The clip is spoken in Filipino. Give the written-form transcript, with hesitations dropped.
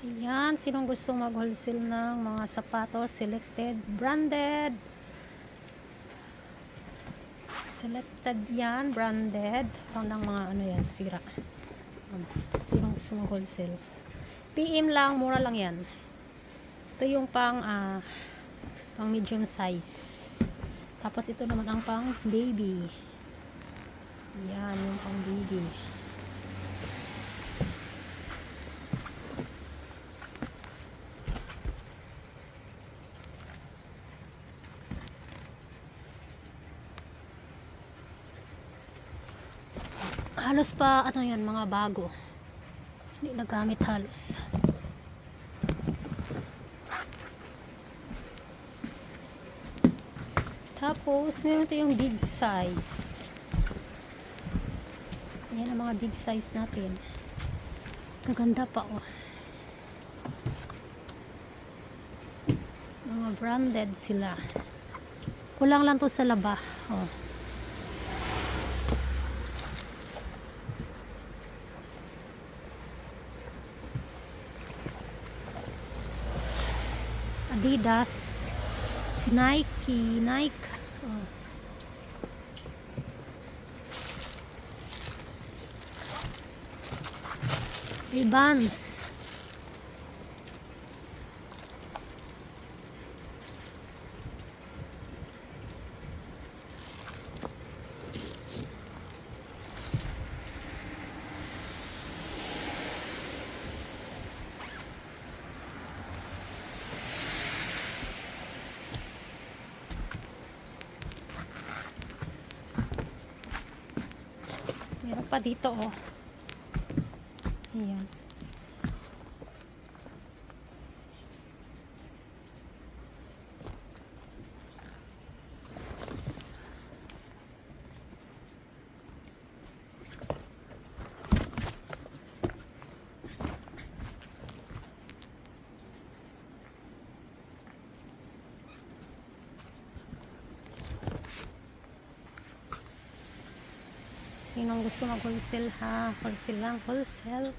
Ayan, sinong gusto mag-wholesale ng mga sapatos, selected, branded. Selected yan, branded. Pang mga ano yan, sira. Sinong gusto mag-wholesale? PM lang, mura lang yan. Ito yung pang medium size. Tapos ito naman ang pang baby. Yan, yung pang baby. Halos pa ano yan, mga bago, hindi nagamit halos. Tapos meron ito yung big size. Yan ang mga big size natin, kaganda pa oh. Mga branded sila, kulang lang to sa laba oh. Adidas, si Nike oh. Vans, meron pa dito oh. Ayan. Sinong gusto mag-wholesale ha? Wholesale lang, wholesale.